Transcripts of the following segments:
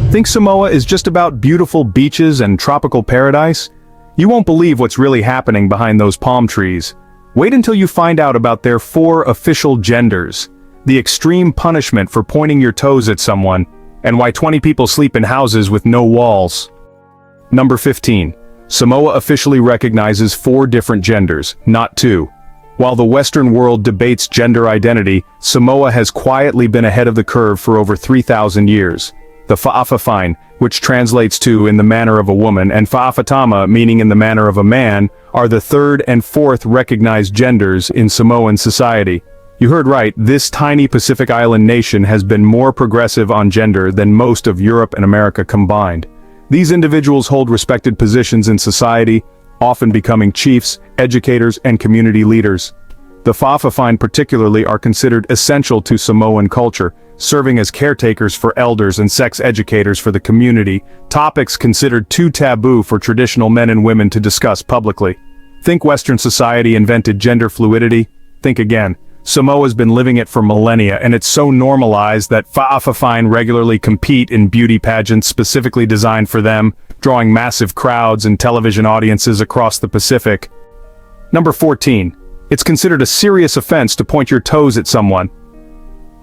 Think Samoa is just about beautiful beaches and tropical paradise? You won't believe what's really happening behind those palm trees. Wait until you find out about their 4 official genders, the extreme punishment for pointing your toes at someone, and why 20 people sleep in houses with no walls. Number 15. Samoa officially recognizes 4 different genders, not 2. While the Western world debates gender identity, Samoa has quietly been ahead of the curve for over 3,000 years. The fa'afafine, which translates to in the manner of a woman, and fa'afatama, meaning in the manner of a man, are the 3rd and 4th recognized genders in Samoan society. You heard right, this tiny Pacific Island nation has been more progressive on gender than most of Europe and America combined. These individuals hold respected positions in society, often becoming chiefs, educators, and community leaders. The fa'afafine particularly are considered essential to Samoan culture, serving as caretakers for elders and sex educators for the community, topics considered too taboo for traditional men and women to discuss publicly. Think Western society invented gender fluidity? Think again. Samoa's been living it for millennia, and it's so normalized that fa'afafine regularly compete in beauty pageants specifically designed for them, drawing massive crowds and television audiences across the Pacific. Number 14. It's considered a serious offense to point your toes at someone,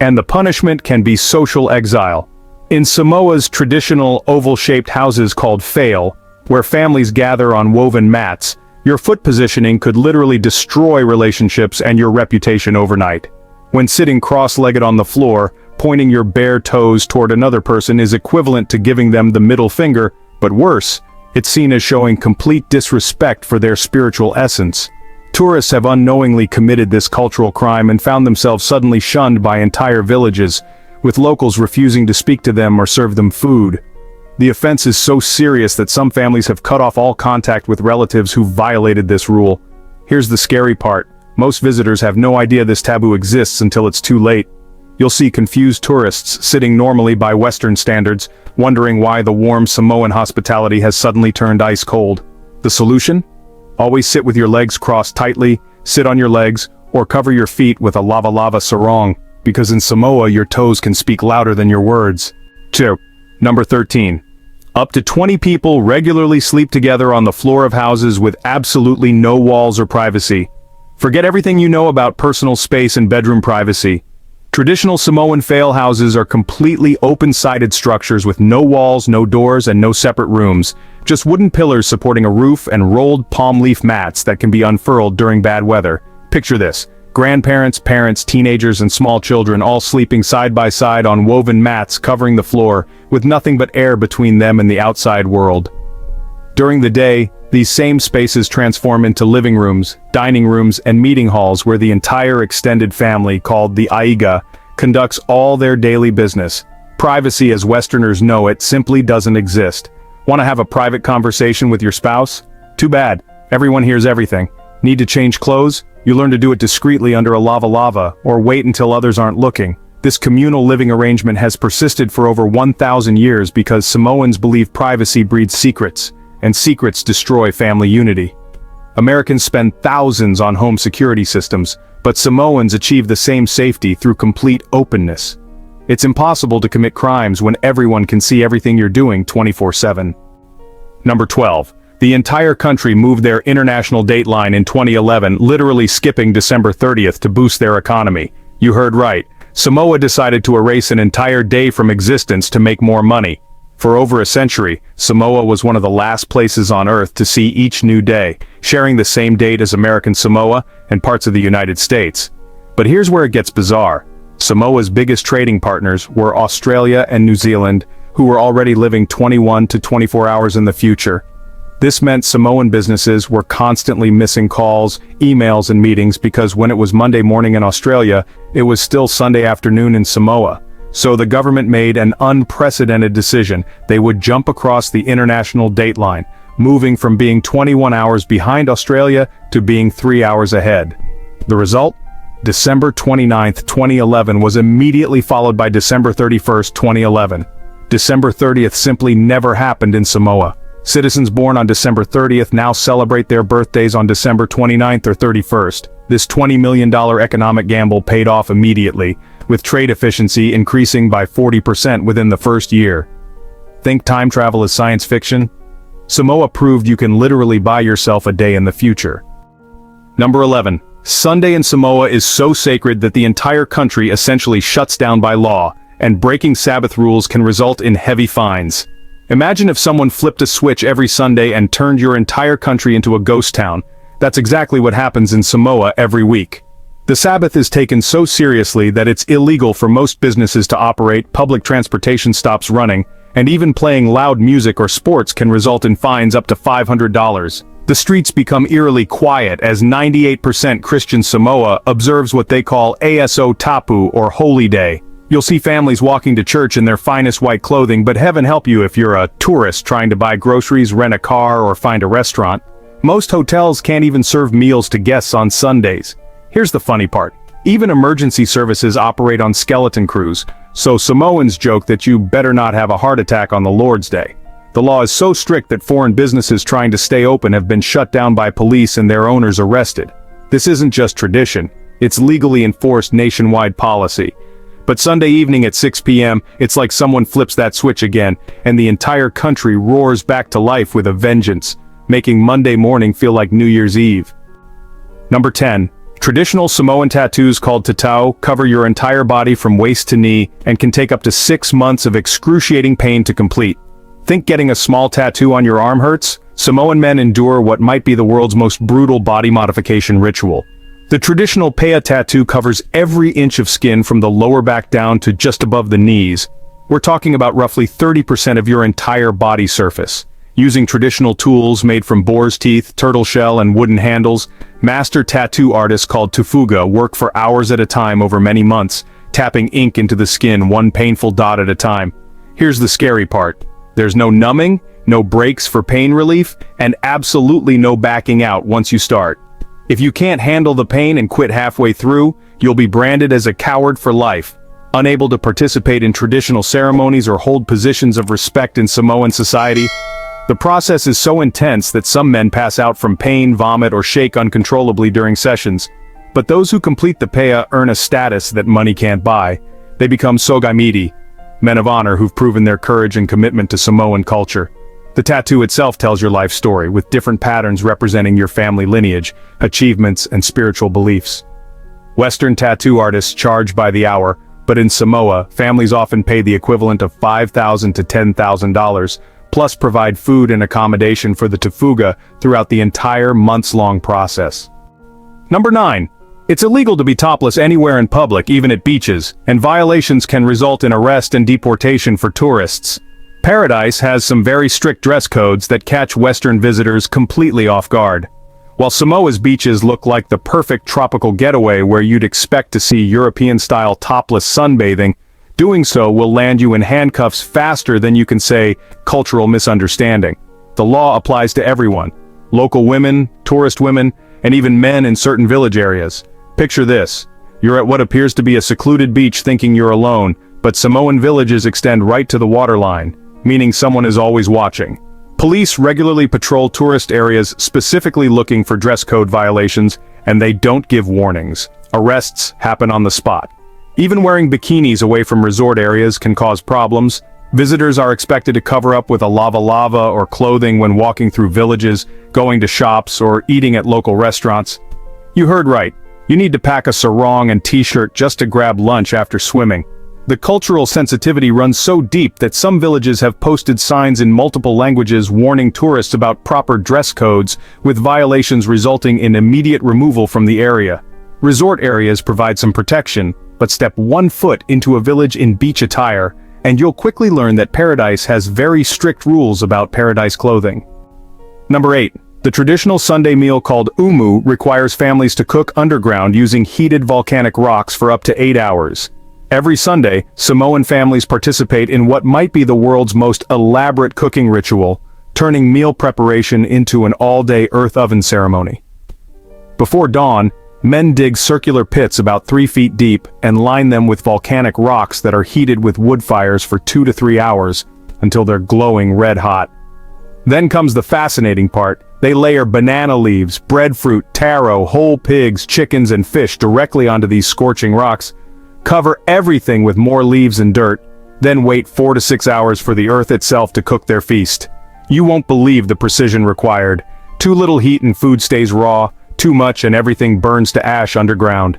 and the punishment can be social exile. In Samoa's traditional oval-shaped houses called fail, where families gather on woven mats, your foot positioning could literally destroy relationships and your reputation overnight. When sitting cross-legged on the floor, pointing your bare toes toward another person is equivalent to giving them the middle finger, but worse, it's seen as showing complete disrespect for their spiritual essence. Tourists have unknowingly committed this cultural crime and found themselves suddenly shunned by entire villages, with locals refusing to speak to them or serve them food. The offense is so serious that some families have cut off all contact with relatives who violated this rule. Here's the scary part. Most visitors have no idea this taboo exists until it's too late. You'll see confused tourists sitting normally by Western standards, wondering why the warm Samoan hospitality has suddenly turned ice cold. The solution? Always sit with your legs crossed tightly, sit on your legs, or cover your feet with a lava sarong, because in Samoa your toes can speak louder than your words. 2. Number 13. Up to 20 people regularly sleep together on the floor of houses with absolutely no walls or privacy. Forget everything you know about personal space and bedroom privacy. Traditional Samoan fail houses are completely open-sided structures with no walls, no doors, and no separate rooms. Just wooden pillars supporting a roof and rolled palm leaf mats that can be unfurled during bad weather. Picture this. Grandparents, parents, teenagers, and small children all sleeping side by side on woven mats covering the floor, with nothing but air between them and the outside world. During the day, these same spaces transform into living rooms, dining rooms, and meeting halls where the entire extended family, called the aiga, conducts all their daily business. Privacy as Westerners know it simply doesn't exist. Want to have a private conversation with your spouse? Too bad. Everyone hears everything. Need to change clothes? You learn to do it discreetly under a lava, or wait until others aren't looking. This communal living arrangement has persisted for over 1,000 years because Samoans believe privacy breeds secrets, and secrets destroy family unity. Americans spend thousands on home security systems, but Samoans achieve the same safety through complete openness. It's impossible to commit crimes when everyone can see everything you're doing 24/7. Number 12. The entire country moved their international dateline in 2011, literally skipping December 30th to boost their economy. You heard right. Samoa decided to erase an entire day from existence to make more money. For over a century, Samoa was one of the last places on Earth to see each new day, sharing the same date as American Samoa and parts of the United States. But here's where it gets bizarre. Samoa's biggest trading partners were Australia and New Zealand, who were already living 21 to 24 hours in the future. This meant Samoan businesses were constantly missing calls, emails, and meetings because when it was Monday morning in Australia, it was still Sunday afternoon in Samoa. So the government made an unprecedented decision. They would jump across the international dateline, moving from being 21 hours behind Australia to being 3 hours ahead. The result? December 29, 2011 was immediately followed by December 31, 2011. December 30th simply never happened in Samoa. Citizens born on December 30th now celebrate their birthdays on December 29th or 31st. This $20 million economic gamble paid off immediately, with trade efficiency increasing by 40% within the first year. Think time travel is science fiction? Samoa proved you can literally buy yourself a day in the future. Number 11. Sunday in Samoa is so sacred that the entire country essentially shuts down by law, and breaking Sabbath rules can result in heavy fines. Imagine if someone flipped a switch every Sunday and turned your entire country into a ghost town. That's exactly what happens in Samoa every week. The Sabbath is taken so seriously that it's illegal for most businesses to operate, public transportation stops running, and even playing loud music or sports can result in fines up to $500. The streets become eerily quiet as 98% Christian Samoa observes what they call ASO tapu or Holy Day. You'll see families walking to church in their finest white clothing, but heaven help you if you're a tourist trying to buy groceries, rent a car, or find a restaurant. Most hotels can't even serve meals to guests on Sundays. Here's the funny part. Even emergency services operate on skeleton crews, so Samoans joke that you better not have a heart attack on the Lord's Day. The law is so strict that foreign businesses trying to stay open have been shut down by police and their owners arrested. This isn't just tradition, it's legally enforced nationwide policy. But Sunday evening at 6 p.m., it's like someone flips that switch again, and the entire country roars back to life with a vengeance, making Monday morning feel like New Year's Eve. Number 10. Traditional Samoan tattoos called tatau cover your entire body from waist to knee and can take up to 6 months of excruciating pain to complete. Think getting a small tattoo on your arm hurts? Samoan men endure what might be the world's most brutal body modification ritual. The traditional pea tattoo covers every inch of skin from the lower back down to just above the knees. We're talking about roughly 30% of your entire body surface. Using traditional tools made from boar's teeth, turtle shell, and wooden handles, master tattoo artists called tufuga work for hours at a time over many months, tapping ink into the skin one painful dot at a time. Here's the scary part. There's no numbing, no breaks for pain relief, and absolutely no backing out once you start. If you can't handle the pain and quit halfway through, you'll be branded as a coward for life, unable to participate in traditional ceremonies or hold positions of respect in Samoan society. The process is so intense that some men pass out from pain, vomit, or shake uncontrollably during sessions. But those who complete the pea earn a status that money can't buy. They become sogaimiti, men of honor who've proven their courage and commitment to Samoan culture. The tattoo itself tells your life story, with different patterns representing your family lineage, achievements, and spiritual beliefs. Western tattoo artists charge by the hour, but in Samoa, families often pay the equivalent of $5,000 to $10,000, plus provide food and accommodation for the tufuga throughout the entire months-long process. Number 9. It's illegal to be topless anywhere in public, even at beaches, and violations can result in arrest and deportation for tourists. Paradise has some very strict dress codes that catch Western visitors completely off guard. While Samoa's beaches look like the perfect tropical getaway where you'd expect to see European-style topless sunbathing, doing so will land you in handcuffs faster than you can say cultural misunderstanding. The law applies to everyone: local women, tourist women, and even men in certain village areas. Picture this. You're at what appears to be a secluded beach thinking you're alone, but Samoan villages extend right to the waterline, meaning someone is always watching. Police regularly patrol tourist areas specifically looking for dress code violations, and they don't give warnings. Arrests happen on the spot. Even wearing bikinis away from resort areas can cause problems. Visitors are expected to cover up with a lava or clothing when walking through villages, going to shops, or eating at local restaurants. You heard right. You need to pack a sarong and t-shirt just to grab lunch after swimming. The cultural sensitivity runs so deep that some villages have posted signs in multiple languages warning tourists about proper dress codes, with violations resulting in immediate removal from the area. Resort areas provide some protection, but step 1 foot into a village in beach attire, and you'll quickly learn that Paradise has very strict rules about Paradise clothing. Number 8. The traditional Sunday meal called umu requires families to cook underground using heated volcanic rocks for up to 8 hours. Every Sunday, Samoan families participate in what might be the world's most elaborate cooking ritual, turning meal preparation into an all-day earth oven ceremony. Before dawn, men dig circular pits about 3 feet deep and line them with volcanic rocks that are heated with wood fires for 2 to 3 hours until they're glowing red hot. Then comes the fascinating part. They layer banana leaves, breadfruit, taro, whole pigs, chickens, and fish directly onto these scorching rocks, cover everything with more leaves and dirt, then wait 4 to 6 hours for the earth itself to cook their feast. You won't believe the precision required. Too little heat and food stays raw, too much and everything burns to ash underground.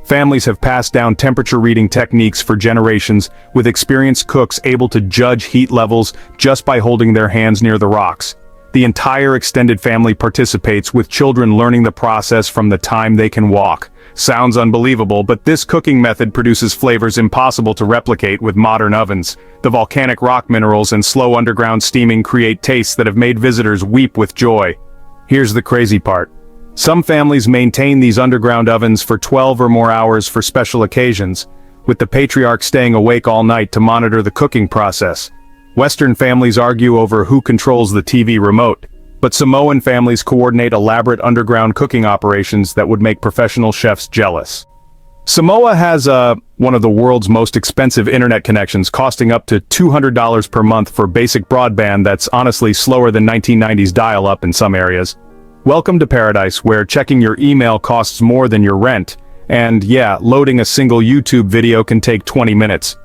Families have passed down temperature reading techniques for generations, with experienced cooks able to judge heat levels just by holding their hands near the rocks. The entire extended family participates, with children learning the process from the time they can walk. Sounds unbelievable, but this cooking method produces flavors impossible to replicate with modern ovens. The volcanic rock minerals and slow underground steaming create tastes that have made visitors weep with joy. Here's the crazy part. Some families maintain these underground ovens for 12 or more hours for special occasions, with the patriarch staying awake all night to monitor the cooking process. Western families argue over who controls the TV remote, but Samoan families coordinate elaborate underground cooking operations that would make professional chefs jealous. Samoa has one of the world's most expensive internet connections, costing up to $200 per month for basic broadband that's honestly slower than 1990s dial-up in some areas. Welcome to paradise, where checking your email costs more than your rent, and yeah, loading a single YouTube video can take 20 minutes.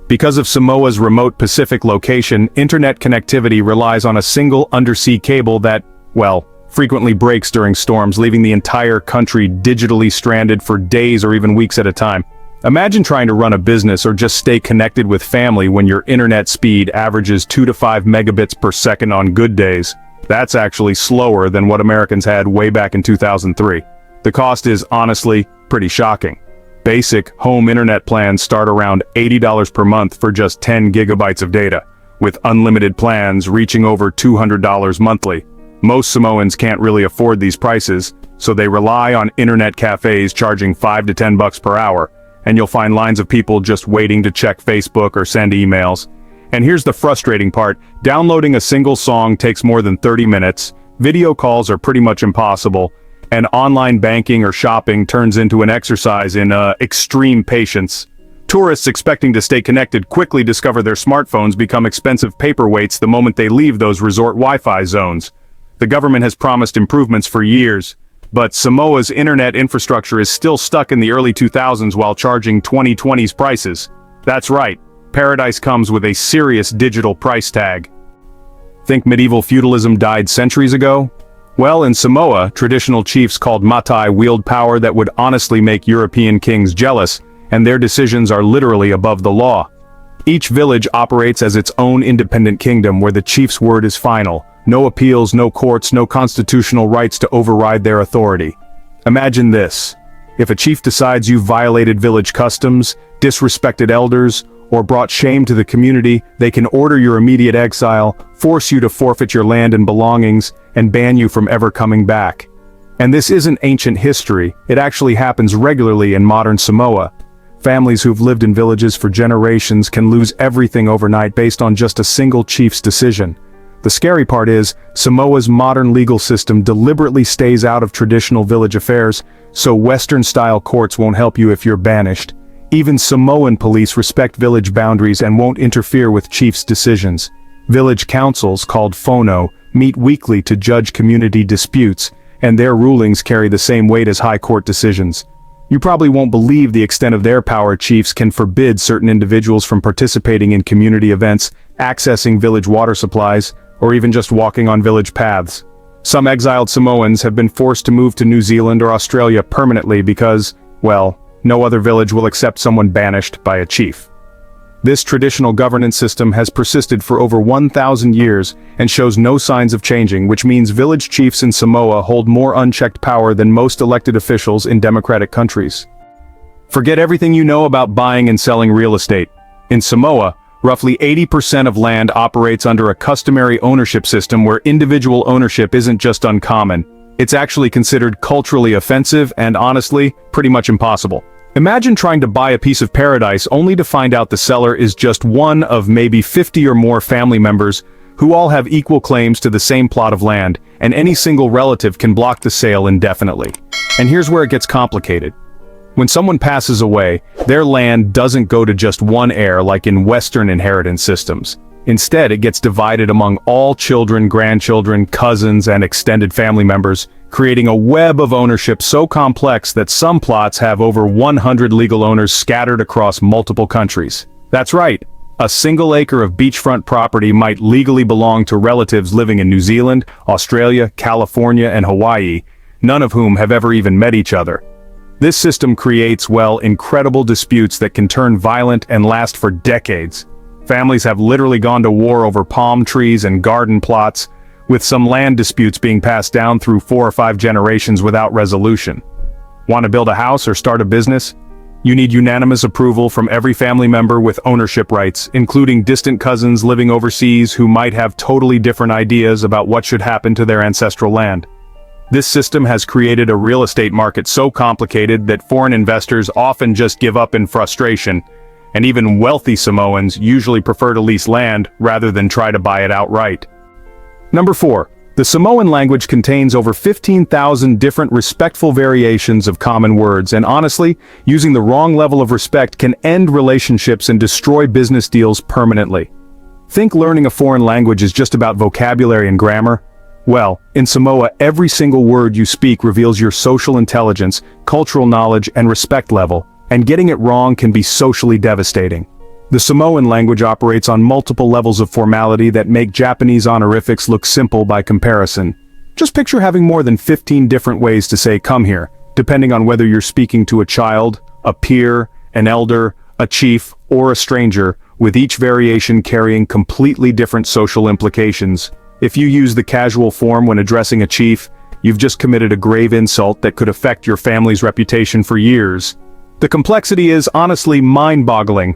Because of Samoa's remote Pacific location, internet connectivity relies on a single undersea cable that, well, frequently breaks during storms, leaving the entire country digitally stranded for days or even weeks at a time. Imagine trying to run a business or just stay connected with family when your internet speed averages 2 to 5 megabits per second on good days. That's actually slower than what Americans had way back in 2003. The cost is honestly pretty shocking. Basic home internet plans start around $80 per month for just 10 gigabytes of data, with unlimited plans reaching over $200 monthly. Most Samoans can't really afford these prices, so they rely on internet cafes charging $5 to $10 per hour, and you'll find lines of people just waiting to check Facebook or send emails. And here's the frustrating part: downloading a single song takes more than 30 minutes, video calls are pretty much impossible, and online banking or shopping turns into an exercise in extreme patience. Tourists expecting to stay connected quickly discover their smartphones become expensive paperweights the moment they leave those resort Wi-Fi zones. The government has promised improvements for years, but Samoa's internet infrastructure is still stuck in the early 2000s while charging 2020's prices. That's right, paradise comes with a serious digital price tag. Think medieval feudalism died centuries ago? Well, in Samoa, traditional chiefs called matai wield power that would honestly make European kings jealous, and their decisions are literally above the law. Each village operates as its own independent kingdom where the chief's word is final. No appeals, no courts, no constitutional rights to override their authority. Imagine this. If a chief decides you violated village customs, disrespected elders, or brought shame to the community, they can order your immediate exile, force you to forfeit your land and belongings, and ban you from ever coming back. And this isn't ancient history, it actually happens regularly in modern Samoa. Families who've lived in villages for generations can lose everything overnight based on just a single chief's decision. The scary part is, Samoa's modern legal system deliberately stays out of traditional village affairs, so Western-style courts won't help you if you're banished. Even Samoan police respect village boundaries and won't interfere with chiefs' decisions. Village councils, called fono, meet weekly to judge community disputes, and their rulings carry the same weight as high court decisions. You probably won't believe the extent of their power. Chiefs can forbid certain individuals from participating in community events, accessing village water supplies, or even just walking on village paths. Some exiled Samoans have been forced to move to New Zealand or Australia permanently because, well, no other village will accept someone banished by a chief. This traditional governance system has persisted for over 1,000 years and shows no signs of changing, which means village chiefs in Samoa hold more unchecked power than most elected officials in democratic countries. Forget everything you know about buying and selling real estate. In Samoa, roughly 80% of land operates under a customary ownership system where individual ownership isn't just uncommon. It's actually considered culturally offensive and honestly, pretty much impossible. Imagine trying to buy a piece of paradise only to find out the seller is just one of maybe 50 or more family members who all have equal claims to the same plot of land, and any single relative can block the sale indefinitely. And here's where it gets complicated. When someone passes away, their land doesn't go to just one heir like in Western inheritance systems. Instead, it gets divided among all children, grandchildren, cousins, and extended family members, creating a web of ownership so complex that some plots have over 100 legal owners scattered across multiple countries. That's right, A single acre of beachfront property might legally belong to relatives living in New Zealand, Australia, California, and Hawaii, none of whom have ever even met each other. This system creates, well, incredible disputes that can turn violent and last for decades. Families have literally gone to war over palm trees and garden plots, with some land disputes being passed down through 4 or 5 generations without resolution. Want to build a house or start a business? You need unanimous approval from every family member with ownership rights, including distant cousins living overseas who might have totally different ideas about what should happen to their ancestral land. This system has created a real estate market so complicated that foreign investors often just give up in frustration, and even wealthy Samoans usually prefer to lease land rather than try to buy it outright. Number 4. The Samoan language contains over 15,000 different respectful variations of common words, and honestly, using the wrong level of respect can end relationships and destroy business deals permanently. Think learning a foreign language is just about vocabulary and grammar? Well, in Samoa, every single word you speak reveals your social intelligence, cultural knowledge, and respect level, and getting it wrong can be socially devastating. The Samoan language operates on multiple levels of formality that make Japanese honorifics look simple by comparison. Just picture having more than 15 different ways to say "come here," depending on whether you're speaking to a child, a peer, an elder, a chief, or a stranger, with each variation carrying completely different social implications. If you use the casual form when addressing a chief, you've just committed a grave insult that could affect your family's reputation for years. The complexity is honestly mind-boggling.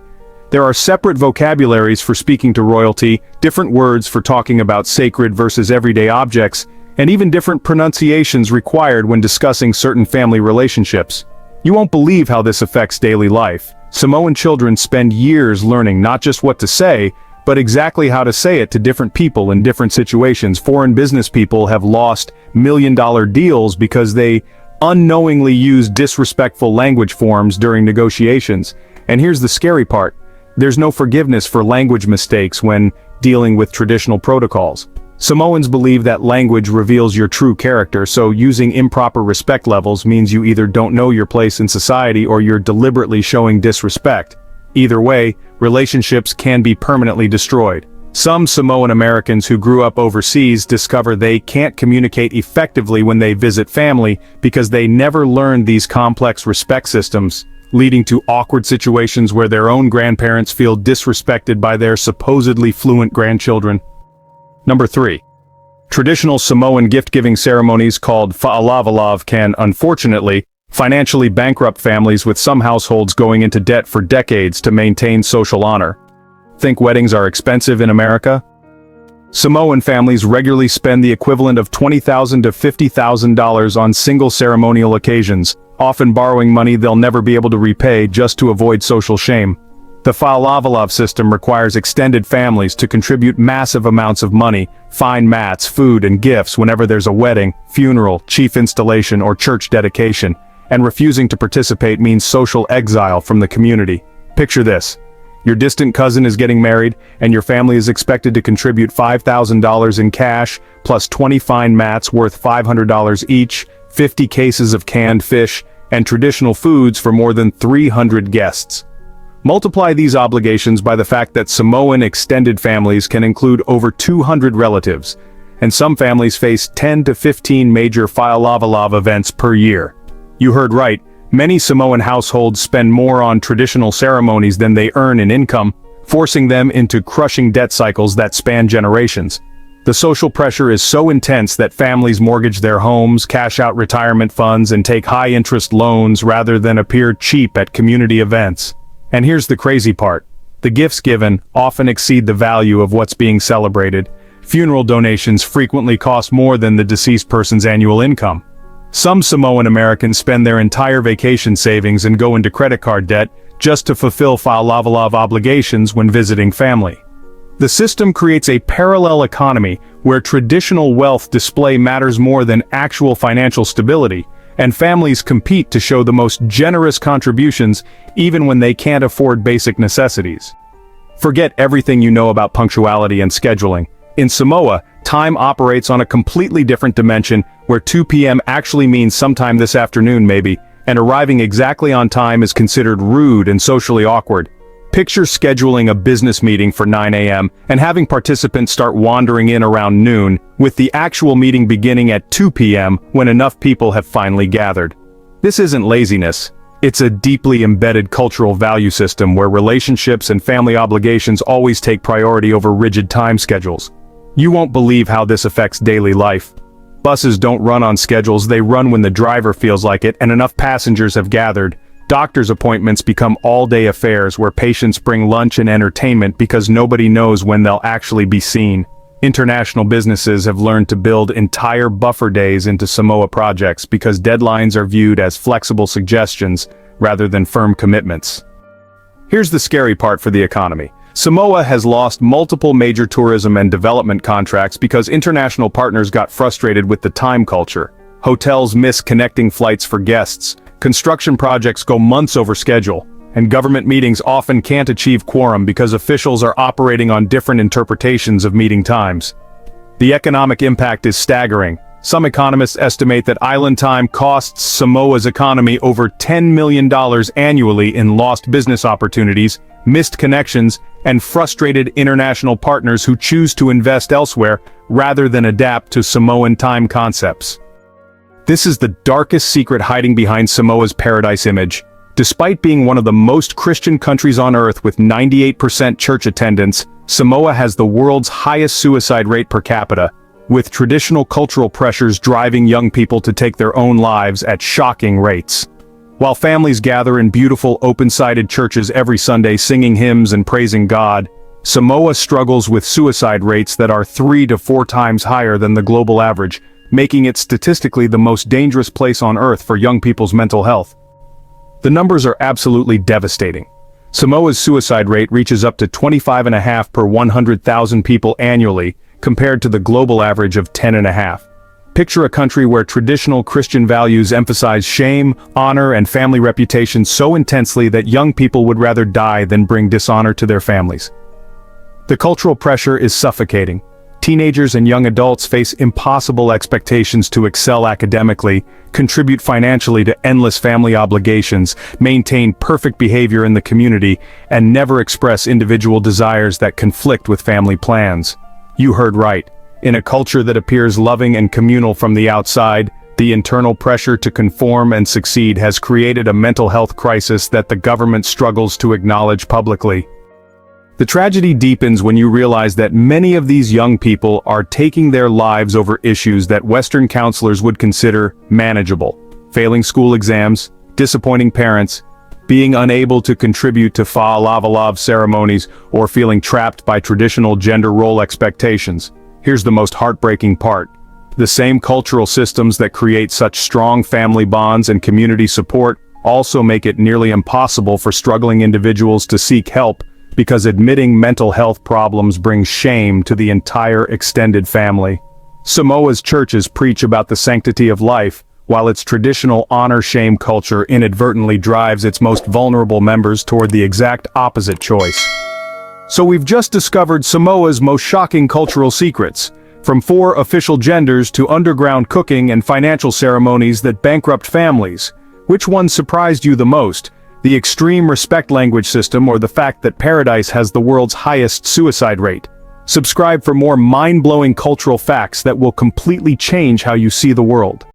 There are separate vocabularies for speaking to royalty, different words for talking about sacred versus everyday objects, and even different pronunciations required when discussing certain family relationships. You won't believe how this affects daily life. Samoan children spend years learning not just what to say, but exactly how to say it to different people in different situations. Foreign business people have lost million-dollar deals because they unknowingly use disrespectful language forms during negotiations. And here's the scary part. There's no forgiveness for language mistakes when dealing with traditional protocols. Samoans believe that language reveals your true character, so using improper respect levels means you either don't know your place in society or you're deliberately showing disrespect. Either way, relationships can be permanently destroyed. Some Samoan Americans who grew up overseas discover they can't communicate effectively when they visit family because they never learned these complex respect systems, leading to awkward situations where their own grandparents feel disrespected by their supposedly fluent grandchildren. Number 3. Traditional Samoan gift-giving ceremonies called fa'alavalava can, unfortunately, financially bankrupt families, with some households going into debt for decades to maintain social honor. Think weddings are expensive in America? Samoan families regularly spend the equivalent of $20,000 to $50,000 on single ceremonial occasions, often borrowing money they'll never be able to repay just to avoid social shame. The fa'alavalava system requires extended families to contribute massive amounts of money, fine mats, food, and gifts whenever there's a wedding, funeral, chief installation, or church dedication, and refusing to participate means social exile from the community. Picture this. Your distant cousin is getting married, and your family is expected to contribute $5,000 in cash, plus 20 fine mats worth $500 each, 50 cases of canned fish, and traditional foods for more than 300 guests. Multiply these obligations by the fact that Samoan extended families can include over 200 relatives, and some families face 10 to 15 major fa'alavalava events per year. You heard right, many Samoan households spend more on traditional ceremonies than they earn in income, forcing them into crushing debt cycles that span generations. The social pressure is so intense that families mortgage their homes, cash out retirement funds, and take high-interest loans rather than appear cheap at community events. And here's the crazy part. The gifts given often exceed the value of what's being celebrated. Funeral donations frequently cost more than the deceased person's annual income. Some Samoan Americans spend their entire vacation savings and go into credit card debt just to fulfill fa'alavalava obligations when visiting family. The system creates a parallel economy where traditional wealth display matters more than actual financial stability, and families compete to show the most generous contributions even when they can't afford basic necessities. Forget everything you know about punctuality and scheduling. In Samoa, time operates on a completely different dimension where 2 p.m. actually means sometime this afternoon maybe, and arriving exactly on time is considered rude and socially awkward. Picture scheduling a business meeting for 9 a.m. and having participants start wandering in around noon, with the actual meeting beginning at 2 p.m. when enough people have finally gathered. This isn't laziness. It's a deeply embedded cultural value system where relationships and family obligations always take priority over rigid time schedules. You won't believe how this affects daily life. Buses don't run on schedules, they run when the driver feels like it and enough passengers have gathered. Doctor's appointments become all-day affairs where patients bring lunch and entertainment because nobody knows when they'll actually be seen. International businesses have learned to build entire buffer days into Samoa projects because deadlines are viewed as flexible suggestions rather than firm commitments. Here's the scary part for the economy. Samoa has lost multiple major tourism and development contracts because international partners got frustrated with the time culture. Hotels miss connecting flights for guests, construction projects go months over schedule, and government meetings often can't achieve quorum because officials are operating on different interpretations of meeting times. The economic impact is staggering. Some economists estimate that island time costs Samoa's economy over $10 million annually in lost business opportunities, missed connections, and frustrated international partners who choose to invest elsewhere rather than adapt to Samoan time concepts. This is the darkest secret hiding behind Samoa's paradise image. Despite being one of the most Christian countries on Earth with 98% church attendance, Samoa has the world's highest suicide rate per capita, with traditional cultural pressures driving young people to take their own lives at shocking rates. While families gather in beautiful open-sided churches every Sunday singing hymns and praising God, Samoa struggles with suicide rates that are 3 to 4 times higher than the global average, making it statistically the most dangerous place on Earth for young people's mental health. The numbers are absolutely devastating. Samoa's suicide rate reaches up to 25.5 per 100,000 people annually, compared to the global average of 10.5. Picture a country where traditional Christian values emphasize shame, honor, and family reputation so intensely that young people would rather die than bring dishonor to their families. The cultural pressure is suffocating. Teenagers and young adults face impossible expectations to excel academically, contribute financially to endless family obligations, maintain perfect behavior in the community, and never express individual desires that conflict with family plans. You heard right. In a culture that appears loving and communal from the outside, the internal pressure to conform and succeed has created a mental health crisis that the government struggles to acknowledge publicly. The tragedy deepens when you realize that many of these young people are taking their lives over issues that Western counselors would consider manageable. Failing school exams, disappointing parents, being unable to contribute to fa'alavalava ceremonies, or feeling trapped by traditional gender role expectations. Here's the most heartbreaking part. The same cultural systems that create such strong family bonds and community support also make it nearly impossible for struggling individuals to seek help, because admitting mental health problems brings shame to the entire extended family. Samoa's churches preach about the sanctity of life, while its traditional honor-shame culture inadvertently drives its most vulnerable members toward the exact opposite choice. So we've just discovered Samoa's most shocking cultural secrets, from 4 official genders to underground cooking and financial ceremonies that bankrupt families. Which one surprised you the most? The extreme respect language system, or the fact that paradise has the world's highest suicide rate? Subscribe for more mind-blowing cultural facts that will completely change how you see the world.